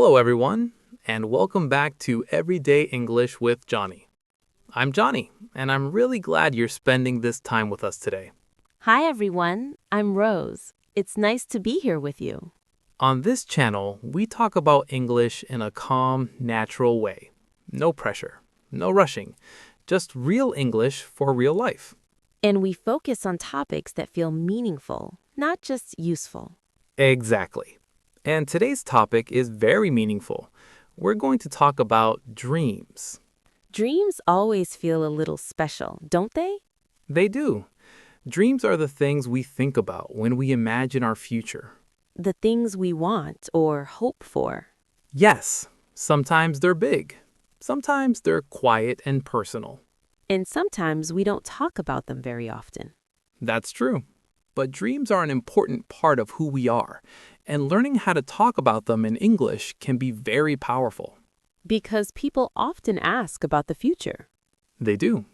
Hello, everyone, and welcome back to Everyday English with Johnny. I'm Johnny, and I'm really glad you're spending this time with us today. Hi everyone, I'm Rose. It's nice to be here with you. On this channel, we talk about English in a calm, natural way. No pressure, no rushing, just real English for real life. And we focus on topics that feel meaningful, not just useful. Exactly. And today's topic is very meaningful. We're going to talk about dreams. Dreams always feel a little special, don't they? They do. Dreams are the things we think about when we imagine our future. The things we want or hope for. Yes, sometimes they're big. Sometimes they're quiet and personal. And sometimes we don't talk about them very often. That's true. But dreams are an important part of who we are, and learning how to talk about them in English can be very powerful. Because people often ask about the future. They do.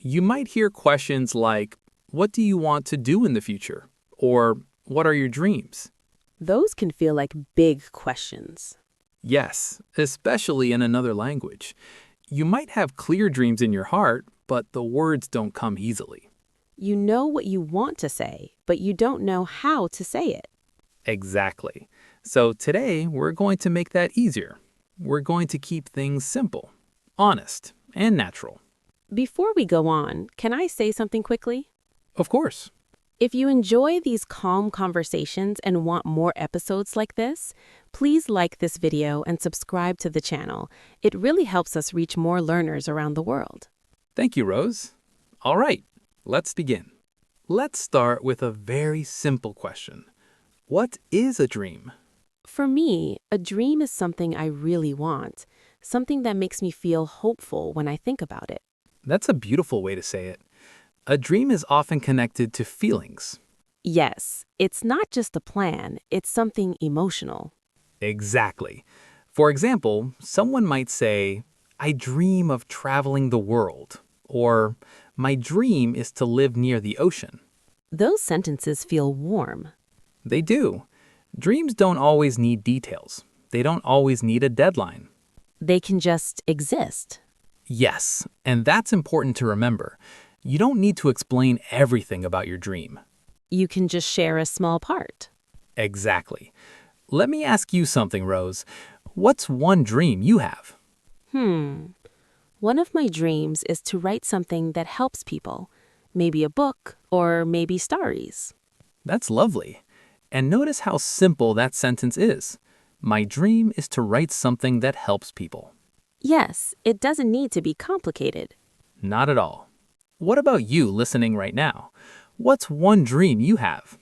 You might hear questions like, "What do you want to do in the future?" Or, "What are your dreams?" Those can feel like big questions. Yes, especially in another language. You might have clear dreams in your heart, but the words don't come easily. You know what you want to say, but you don't know how to say it. Exactly. So today, we're going to make that easier. We're going to keep things simple, honest, and natural. Before we go on, can I say something quickly? Of course. If you enjoy these calm conversations and want more episodes like this, please like this video and subscribe to the channel. It really helps us reach more learners around the world. Thank you, Rose. All right, let's begin. Let's start with a very simple question. What is a dream? For me, a dream is something I really want, something that makes me feel hopeful when I think about it. That's a beautiful way to say it. A dream is often connected to feelings. Yes, it's not just a plan, it's something emotional. Exactly. For example, someone might say, "I dream of traveling the world," or "My dream is to live near the ocean." Those sentences feel warm. They do. Dreams don't always need details. They don't always need a deadline. They can just exist. Yes, and that's important to remember. You don't need to explain everything about your dream. You can just share a small part. Exactly. Let me ask you something, Rose. What's one dream you have? One of my dreams is to write something that helps people. Maybe a book or maybe stories. That's lovely. And notice how simple that sentence is. My dream is to write something that helps people. Yes, it doesn't need to be complicated. Not at all. What about you listening right now? What's one dream you have?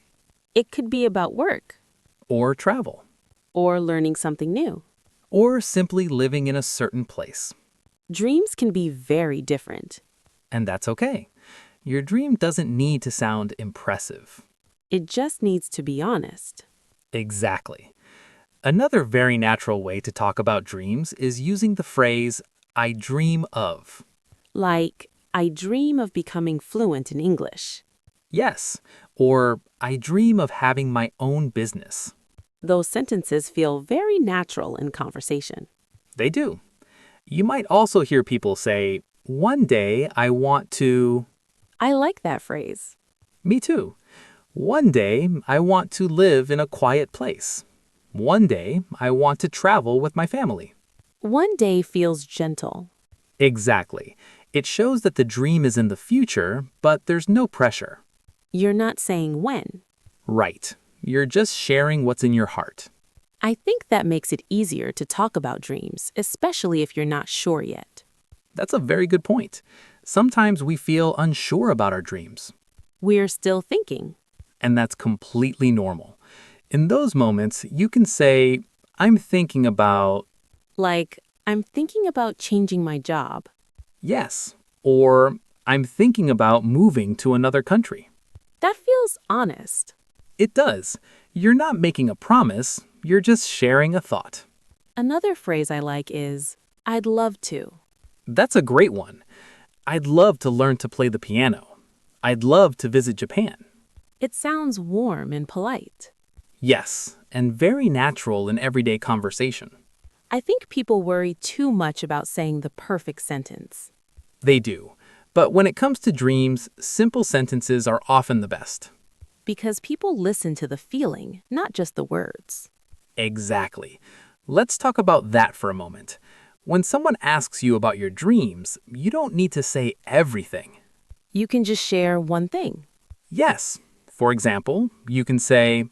It could be about work Or travel? or learning something new. Or simply living in a certain place? Dreams can be very different. And that's okay. Your dream doesn't need to sound impressive. It just needs to be honest. Exactly. Another very natural way to talk about dreams is using the phrase, "I dream of." Like, I dream of becoming fluent in English. Yes, or "I dream of having my own business." Those sentences feel very natural in conversation. They do. You might also hear people say, "One day I want to..." I like that phrase. Me too. One day I want to live in a quiet place. One day I want to travel with my family. One day feels gentle. Exactly. It shows that the dream is in the future, but there's no pressure. You're not saying when. Right. You're just sharing what's in your heart. I think that makes it easier to talk about dreams, especially if you're not sure yet. That's a very good point. Sometimes we feel unsure about our dreams, We're still thinking. and that's completely normal. In those moments, you can say, "I'm thinking about..." Like, I'm thinking about changing my job. Yes, or "I'm thinking about moving to another country." That feels honest. It does. You're not making a promise, you're just sharing a thought. Another phrase I like is, I'd love to. That's a great one. I'd love to learn to play the piano. I'd love to visit Japan. It sounds warm and polite. Yes, and very natural in everyday conversation. I think people worry too much about saying the perfect sentence. They do. But when it comes to dreams, simple sentences are often the best. Because people listen to the feeling, not just the words. Exactly. Let's talk about that for a moment. When someone asks you about your dreams, you don't need to say everything. You can just share one thing. Yes. For example, you can say,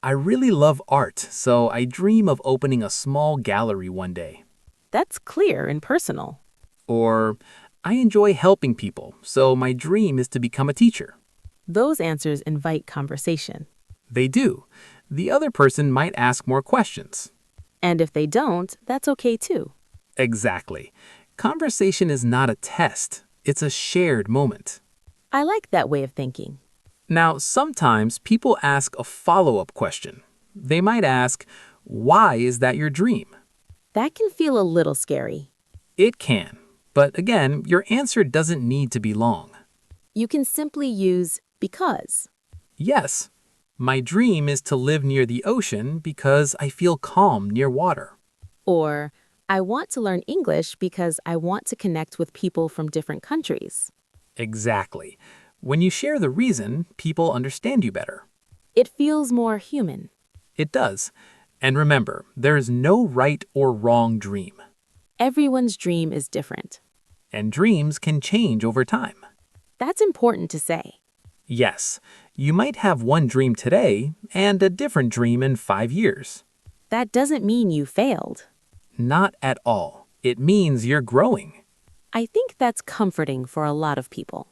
I really love art, so I dream of opening a small gallery one day. That's clear and personal. Or, I enjoy helping people, so my dream is to become a teacher. Those answers invite conversation. They do. The other person might ask more questions. And if they don't, that's okay too. Exactly. Conversation is not a test, it's a shared moment. I like that way of thinking. Now, sometimes people ask a follow-up question. They might ask, why is that your dream? That can feel a little scary. It can. But again, your answer doesn't need to be long. You can simply use because. Yes, my dream is to live near the ocean because I feel calm near water. Or, I want to learn English because I want to connect with people from different countries. Exactly. When you share the reason, people understand you better. It feels more human. It does. And remember, there is no right or wrong dream. Everyone's dream is different. And dreams can change over time. That's important to say. Yes, you might have one dream today and a different dream in 5 years. That doesn't mean you failed. Not at all. It means you're growing. I think that's comforting for a lot of people.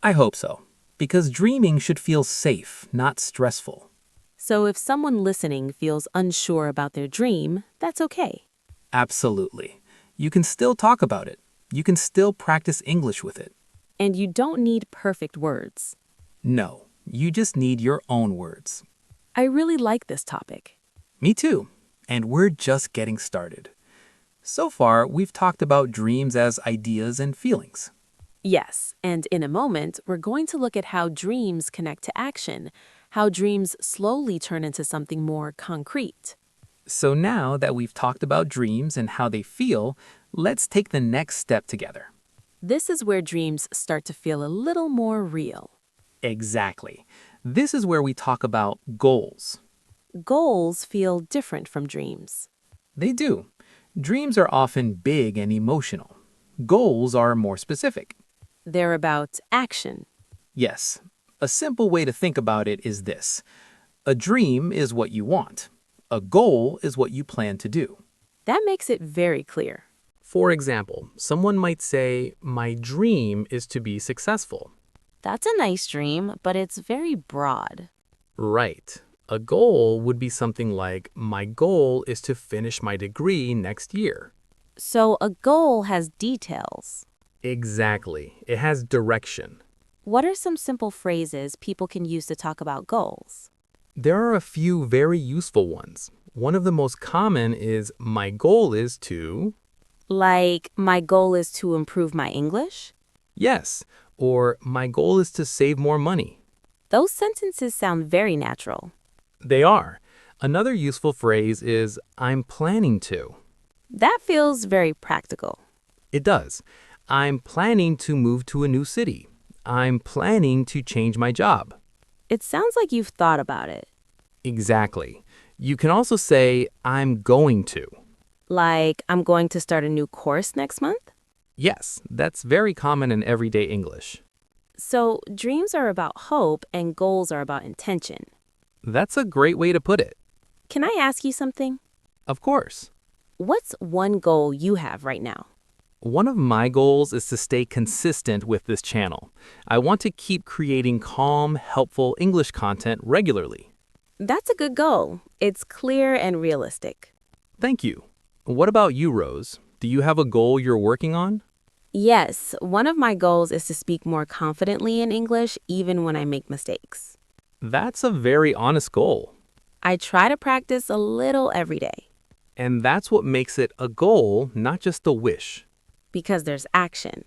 I hope so, because dreaming should feel safe, not stressful. So if someone listening feels unsure about their dream, that's okay. Absolutely. You can still talk about it. You can still practice English with it. And you don't need perfect words. No, you just need your own words. I really like this topic. Me too. And we're just getting started. So far, we've talked about dreams as ideas and feelings. Yes, and in a moment, we're going to look at how dreams connect to action, how dreams slowly turn into something more concrete. So now that we've talked about dreams and how they feel, let's take the next step together. This is where dreams start to feel a little more real. Exactly. This is where we talk about goals. Goals feel different from dreams. They do. Dreams are often big and emotional. Goals are more specific. They're about action. Yes, a simple way to think about it is this. A dream is what you want. A goal is what you plan to do. That makes it very clear. For example, someone might say, my dream is to be successful. That's a nice dream, but it's very broad. Right. A goal would be something like, my goal is to finish my degree next year. So a goal has details. Exactly. It has direction. What are some simple phrases people can use to talk about goals? There are a few very useful ones. One of the most common is, my goal is to... Like, my goal is to improve my English? Yes, or my goal is to save more money. Those sentences sound very natural. They are. Another useful phrase is, I'm planning to. That feels very practical. It does. I'm planning to move to a new city. I'm planning to change my job. It sounds like you've thought about it. Exactly. You can also say, I'm going to. Like, I'm going to start a new course next month? Yes, that's very common in everyday English. So, dreams are about hope and goals are about intention. That's a great way to put it. Can I ask you something? Of course. What's one goal you have right now? One of my goals is to stay consistent with this channel. I want to keep creating calm, helpful English content regularly. That's a good goal. It's clear and realistic. Thank you. What about you, Rose? Do you have a goal you're working on? Yes, one of my goals is to speak more confidently in English even when I make mistakes. That's a very honest goal. I try to practice a little every day. And that's what makes it a goal, not just a wish. Because there's action.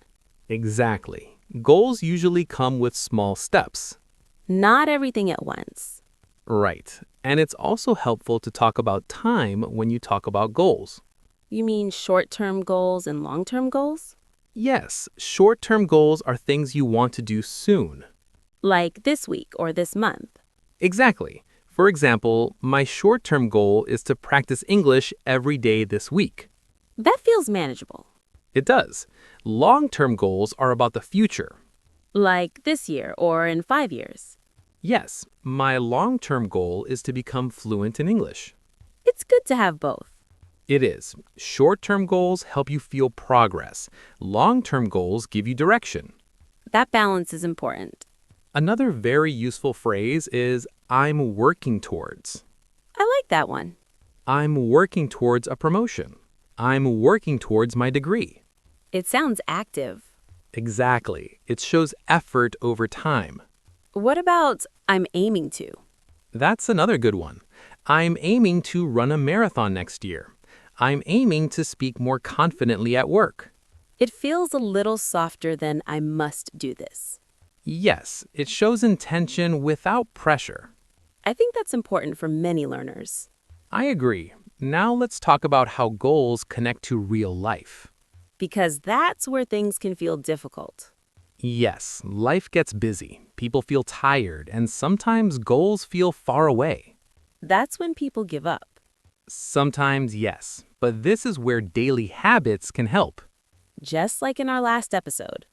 Exactly. Goals usually come with small steps. Not everything at once. Right. And it's also helpful to talk about time when you talk about goals. You mean short-term goals and long-term goals? Yes, short-term goals are things you want to do soon. Like this week or this month. Exactly. For example, my short-term goal is to practice English every day this week. That feels manageable. It does. Long-term goals are about the future. Like this year or in 5 years. Yes, my long-term goal is to become fluent in English. It's good to have both. It is. Short-term goals help you feel progress. Long-term goals give you direction. That balance is important. Another very useful phrase is I'm working towards. I like that one. I'm working towards a promotion. I'm working towards my degree. It sounds active. Exactly. It shows effort over time. What about I'm aiming to? That's another good one. I'm aiming to run a marathon next year. I'm aiming to speak more confidently at work. It feels a little softer than I must do this. Yes, it shows intention without pressure. I think that's important for many learners. I agree. Now let's talk about how goals connect to real life. Because that's where things can feel difficult. Yes, life gets busy. People feel tired, and sometimes goals feel far away. That's when people give up. Sometimes, yes, but this is where daily habits can help. Just like in our last episode.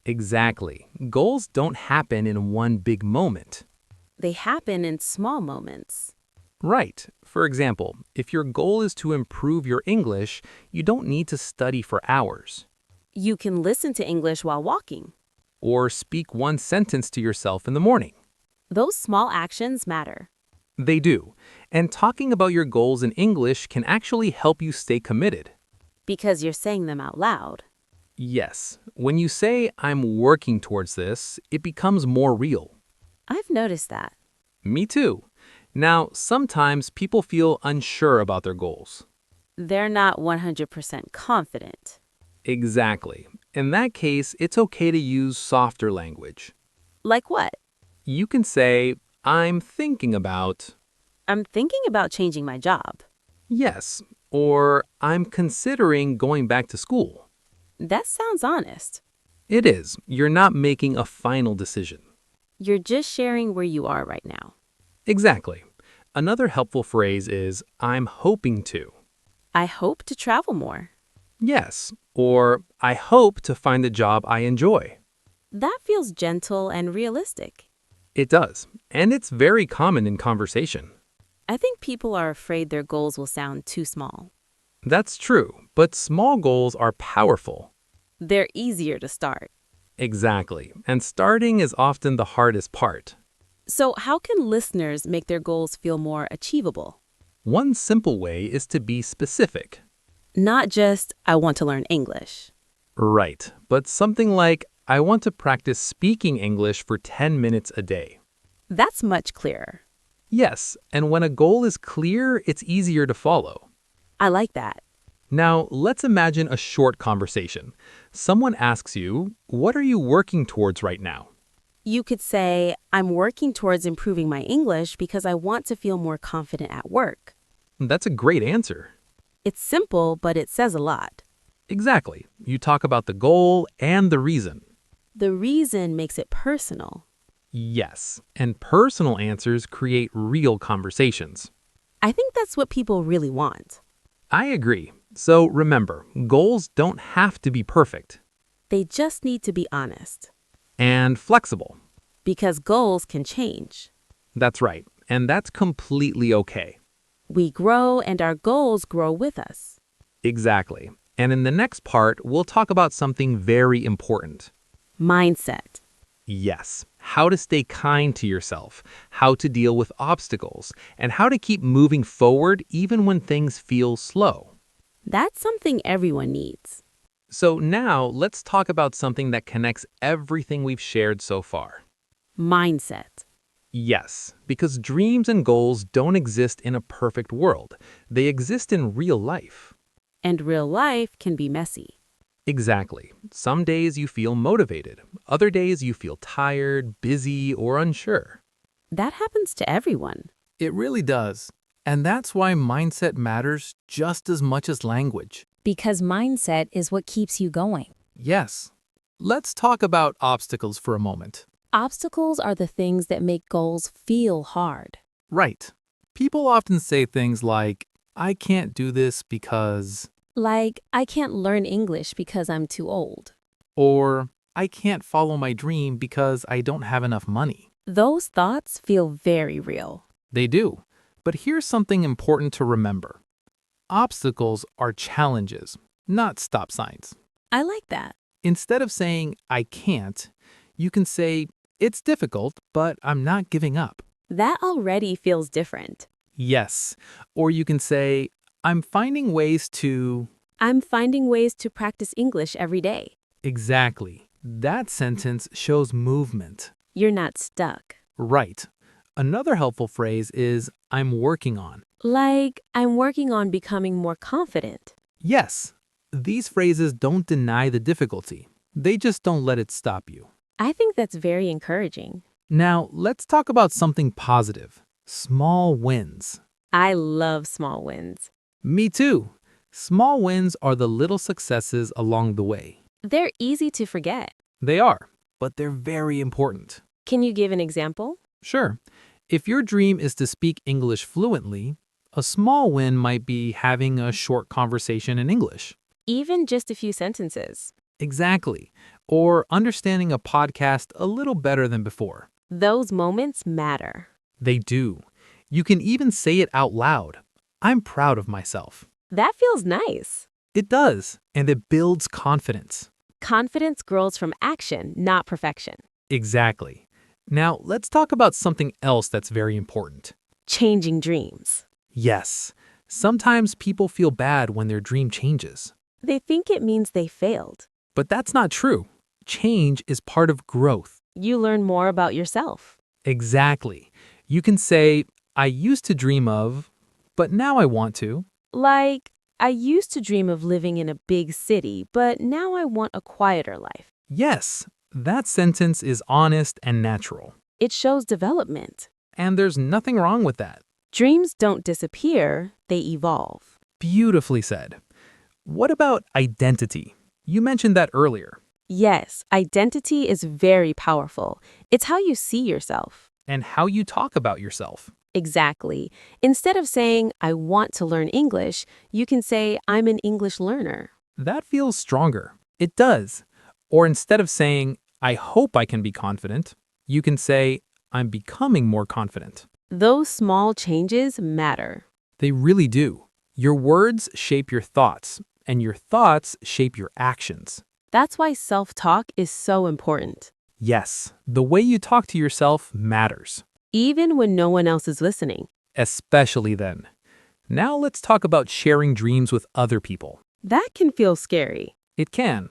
Exactly. Goals don't happen in one big moment. They happen in small moments. Right. For example, if your goal is to improve your English, you don't need to study for hours. You can listen to English while walking. Or speak one sentence to yourself in the morning. Those small actions matter. They do. And talking about your goals in English can actually help you stay committed. Because you're saying them out loud. Yes. When you say, I'm working towards this, it becomes more real. I've noticed that. Me too. Now, sometimes people feel unsure about their goals. They're not 100% confident. Exactly. In that case, it's okay to use softer language. Like what? You can say, I'm thinking about, I'm thinking about changing my job. yes, or I'm considering going back to school. That sounds honest. It is. You're not making a final decision. You're just sharing where you are right now. Exactly. Another helpful phrase is, I'm hoping to. I hope to travel more. Yes, or I hope to find a job I enjoy. That feels gentle and realistic. It does, and it's very common in conversation. I think people are afraid their goals will sound too small. That's true, but small goals are powerful. They're easier to start. Exactly, and starting is often the hardest part. So how can listeners make their goals feel more achievable? One simple way is to be specific. Not just, I want to learn English. Right, but something like, I want to practice speaking English for 10 minutes a day. That's much clearer. Yes, and when a goal is clear, it's easier to follow. I like that. Now, let's imagine a short conversation. Someone asks you, what are you working towards right now? You could say, I'm working towards improving my English because I want to feel more confident at work. That's a great answer. It's simple, but it says a lot. Exactly. You talk about the goal and the reason. The reason makes it personal. Yes, and personal answers create real conversations. I think that's what people really want. I agree. So remember, goals don't have to be perfect. They just need to be honest. And flexible. Because goals can change. That's right, and that's completely okay. We grow and our goals grow with us. Exactly. And in the next part, we'll talk about something very important. Mindset. Yes, how to stay kind to yourself, how to deal with obstacles, and how to keep moving forward even when things feel slow. That's something everyone needs. So now let's talk about something that connects everything we've shared so far. Mindset. Yes, because dreams and goals don't exist in a perfect world. They exist in real life. And real life can be messy. Exactly. Some days you feel motivated. Other days you feel tired, busy, or unsure. That happens to everyone. It really does. And that's why mindset matters just as much as language. Because mindset is what keeps you going. Yes. Let's talk about obstacles for a moment. Obstacles are the things that make goals feel hard. Right. People often say things like, I can't do this because, Like, I can't learn English because I'm too old. or I can't follow my dream because I don't have enough money. Those thoughts feel very real. They do. But here's something important to remember. Obstacles are challenges, not stop signs. I like that. Instead of saying, I can't, you can say, it's difficult, but I'm not giving up. That already feels different. Yes. Or you can say, I'm finding ways to... I'm finding ways to practice English every day. Exactly. That sentence shows movement. You're not stuck. Right. Another helpful phrase is, I'm working on. Like, I'm working on becoming more confident. Yes. These phrases don't deny the difficulty. They just don't let it stop you. I think that's very encouraging. Now, let's talk about something positive. Small wins. I love small wins. Me too. Small wins are the little successes along the way. They're easy to forget. They are, but they're very important. Can you give an example? Sure. If your dream is to speak English fluently, a small win might be having a short conversation in English. Even just a few sentences. Exactly. Or understanding a podcast a little better than before. Those moments matter. They do. You can even say it out loud. I'm proud of myself. That feels nice. It does, and it builds confidence. Confidence grows from action, not perfection. Exactly. Now, let's talk about something else that's very important. Changing dreams. Yes, sometimes people feel bad when their dream changes. They think it means they failed. But that's not true. Change is part of growth. You learn more about yourself. Exactly. You can say, I used to dream of, but now I want to. Like, I used to dream of living in a big city, but now I want a quieter life. Yes, that sentence is honest and natural. It shows development. And there's nothing wrong with that. Dreams don't disappear, they evolve. Beautifully said. What about identity? You mentioned that earlier. Yes, identity is very powerful. It's how you see yourself. And how you talk about yourself. Exactly. Instead of saying, I want to learn English, you can say, I'm an English learner. That feels stronger. It does. Or instead of saying, I hope I can be confident, you can say, I'm becoming more confident. Those small changes matter. They really do. Your words shape your thoughts, and your thoughts shape your actions. That's why self-talk is so important. Yes, the way you talk to yourself matters. Even when no one else is listening. Especially then. Now let's talk about sharing dreams with other people. That can feel scary. It can.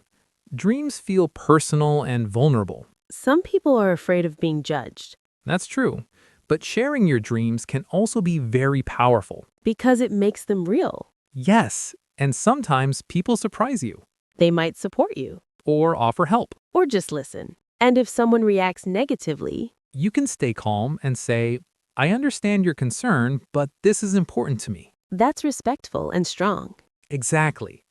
Dreams feel personal and vulnerable. Some people are afraid of being judged That's true. But sharing your dreams can also be very powerful. because it makes them real. Yes, and sometimes people surprise you They might support you or offer help. or just listen. And if someone reacts negatively, You can stay calm and say, I understand your concern, but this is important to me. that's respectful and strong. Exactly.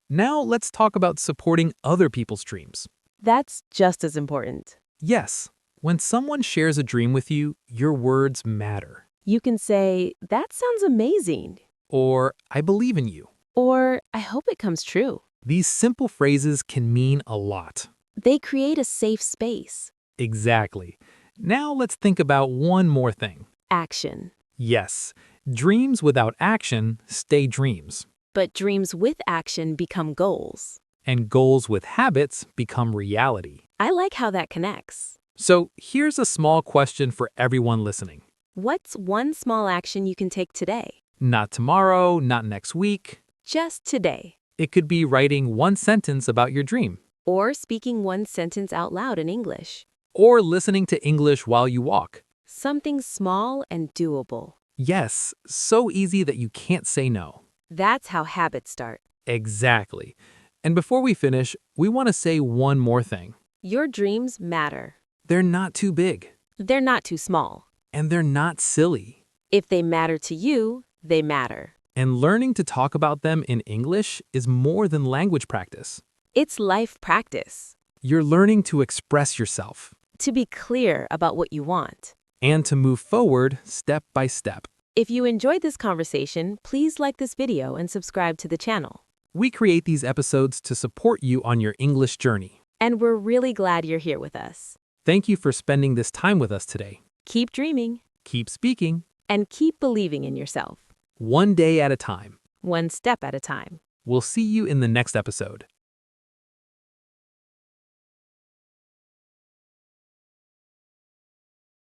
Now let's talk about supporting other people's dreams. That's just as important. Yes, when someone shares a dream with you, your words matter. You can say, that sounds amazing. Or, I believe in you. Or, I hope it comes true. These simple phrases can mean a lot. They create a safe space. Exactly. Now let's think about one more thing. Action. Yes, dreams without action stay dreams, But dreams with action become goals. and goals with habits become reality. I like how that connects. So here's a small question for everyone listening. What's one small action you can take today? Not tomorrow, not next week. Just today. It could be writing one sentence about your dream, Or speaking one sentence out loud in English. or listening to English while you walk. Something small and doable. Yes, so easy that you can't say no. That's how habits start. Exactly. And before we finish, we want to say one more thing. Your dreams matter. They're not too big, They're not too small. and they're not silly. If they matter to you, They matter. And learning to talk about them in English is more than language practice. It's life practice. You're learning to express yourself To be clear about what you want. and to move forward step by step. If you enjoyed this conversation, please like this video and subscribe to the channel. We create these episodes to support you on your English journey. And we're really glad you're here with us. Thank you for spending this time with us today. Keep dreaming Keep speaking, and keep believing in yourself, one day at a time. one step at a time. We'll see you in the next episode.